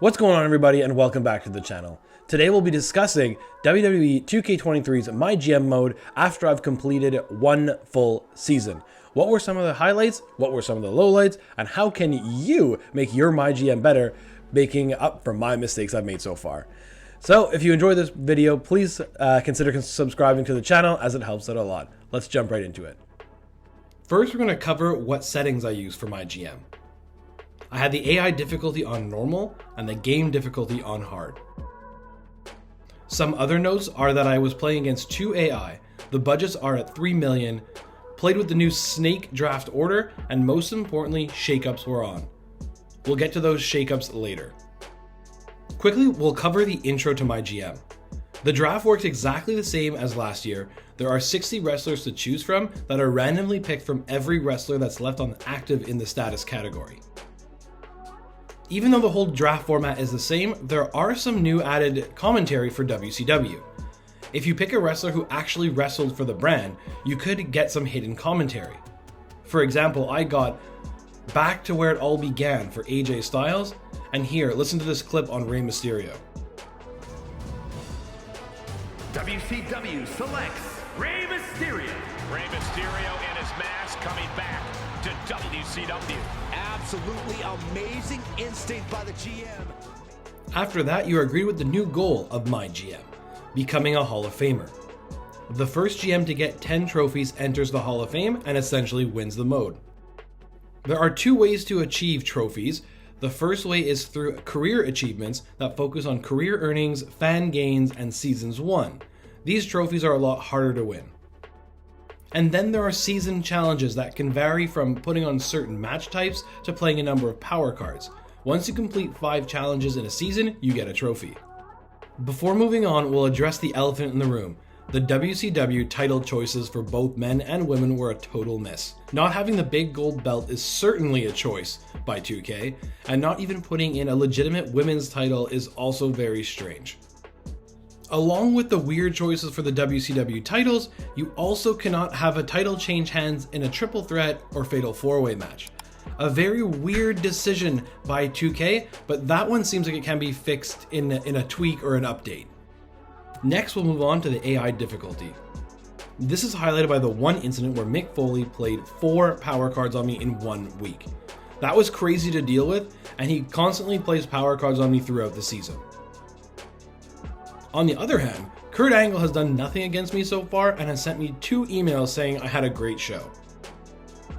What's going on, everybody, and welcome back to the channel. Today we'll be discussing WWE 2K23's MyGM mode after I've completed one full season. What were some of the highlights, what were some of the lowlights, and how can you make your MyGM better, making up for my mistakes I've made so far. So if you enjoyed this video, please consider subscribing to the channel, as it helps out a lot. Let's jump right into it. First, we're going to cover what settings I use for MyGM. I had the AI difficulty on normal and the game difficulty on hard. Some other notes are that I was playing against two AI, the budgets are at 3 million, played with the new snake draft order, and most importantly, shakeups were on. We'll get to those shakeups later. Quickly, we'll cover the intro to MyGM. The draft works exactly the same as last year. There are 60 wrestlers to choose from that are randomly picked from every wrestler that's left on active in the status category. Even though the whole draft format is the same, there are some new added commentary for WCW. If you pick a wrestler who actually wrestled for the brand, you could get some hidden commentary. For example, I got Back to Where It All Began for AJ Styles, and here, listen to this clip on Rey Mysterio. WCW selects Rey Mysterio. Rey Mysterio and his mask coming back to WCW. Absolutely amazing instinct by the GM. After that, you are greeted with the new goal of MyGM, becoming a Hall of Famer. The first GM to get 10 trophies enters the Hall of Fame and essentially wins the mode. There are two ways to achieve trophies. The first way is through career achievements that focus on career earnings, fan gains, and seasons won. These trophies are a lot harder to win. And then there are season challenges that can vary from putting on certain match types to playing a number of power cards. Once you complete 5 challenges in a season, you get a trophy. Before moving on, we'll address the elephant in the room. The WCW title choices for both men and women were a total miss. Not having the big gold belt is certainly a choice by 2K, and not even putting in a legitimate women's title is also very strange. Along with the weird choices for the WCW titles, you also cannot have a title change hands in a triple threat or fatal 4-way match. A very weird decision by 2K, but that one seems like it can be fixed in a tweak or an update. Next, we'll move on to the AI difficulty. This is highlighted by the one incident where Mick Foley played 4 power cards on me in 1 week. That was crazy to deal with, and he constantly plays power cards on me throughout the season. On the other hand, Kurt Angle has done nothing against me so far and has sent me 2 emails saying I had a great show.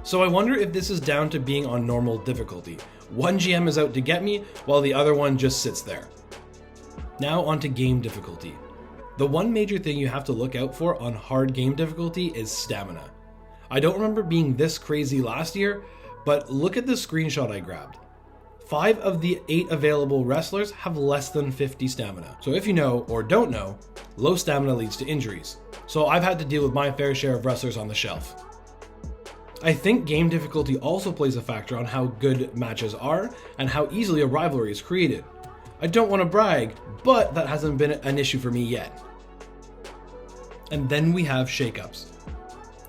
So I wonder if this is down to being on normal difficulty. One GM is out to get me, while the other one just sits there. Now onto game difficulty. The one major thing you have to look out for on hard game difficulty is stamina. I don't remember being this crazy last year, but look at the screenshot I grabbed. 5 of the 8 available wrestlers have less than 50 stamina. So if you know or don't know, low stamina leads to injuries. So I've had to deal with my fair share of wrestlers on the shelf. I think game difficulty also plays a factor on how good matches are and how easily a rivalry is created. I don't want to brag, but that hasn't been an issue for me yet. And then we have shakeups.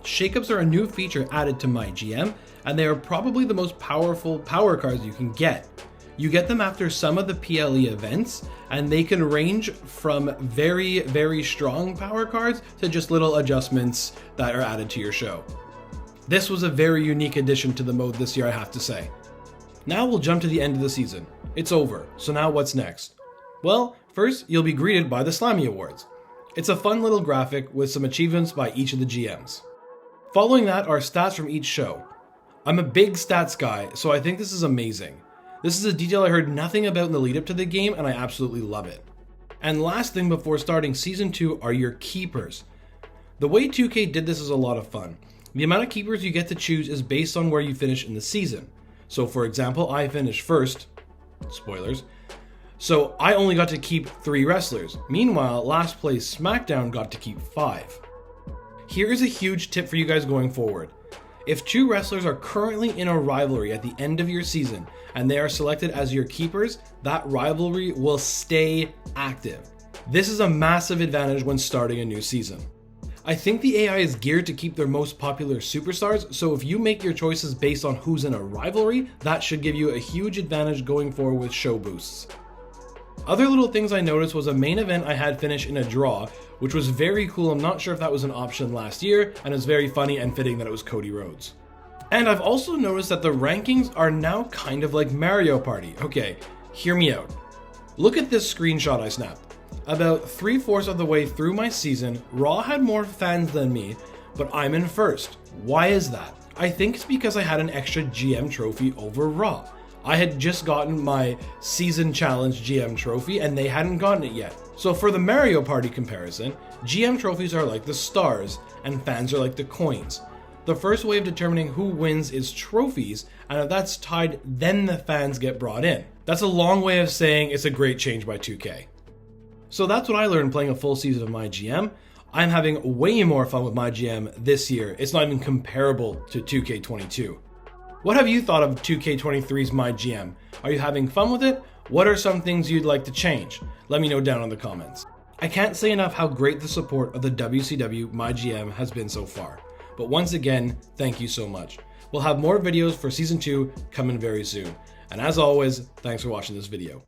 Shakeups are a new feature added to MyGM, and they are probably the most powerful power cards you can get. You get them after some of the PLE events, and they can range from very, very strong power cards to just little adjustments that are added to your show. This was a very unique addition to the mode this year, I have to say. Now we'll jump to the end of the season. It's over, so now what's next? Well, first you'll be greeted by the Slammy Awards. It's a fun little graphic with some achievements by each of the GMs. Following that are stats from each show. I'm a big stats guy, so I think this is amazing. This is a detail I heard nothing about in the lead up to the game, and I absolutely love it. And last thing before starting Season 2 are your keepers. The way 2K did this is a lot of fun. The amount of keepers you get to choose is based on where you finish in the season. So for example, I finished first, spoilers, so I only got to keep 3 wrestlers. Meanwhile, last place SmackDown got to keep 5. Here is a huge tip for you guys going forward. If 2 wrestlers are currently in a rivalry at the end of your season and they are selected as your keepers, that rivalry will stay active. This is a massive advantage when starting a new season. I think the AI is geared to keep their most popular superstars, so if you make your choices based on who's in a rivalry, that should give you a huge advantage going forward with show boosts. Other little things I noticed was a main event I had finish in a draw, which was very cool. I'm not sure if that was an option last year, and it's very funny and fitting that it was Cody Rhodes. And I've also noticed that the rankings are now kind of like Mario Party. Okay, hear me out. Look at this screenshot I snapped. About 3/4 of the way through my season, Raw had more fans than me, but I'm in first. Why is that? I think it's because I had an extra GM trophy over Raw. I had just gotten my season challenge GM trophy and they hadn't gotten it yet. So for the Mario Party comparison, GM trophies are like the stars and fans are like the coins. The first way of determining who wins is trophies, and if that's tied, then the fans get brought in. That's a long way of saying it's a great change by 2K. So that's what I learned playing a full season of MyGM. I'm having way more fun with MyGM this year. It's not even comparable to 2K22. What have you thought of 2K23's MyGM? Are you having fun with it? What are some things you'd like to change? Let me know down in the comments. I can't say enough how great the support of the WCW MyGM has been so far. But once again, thank you so much. We'll have more videos for Season 2 coming very soon. And as always, thanks for watching this video.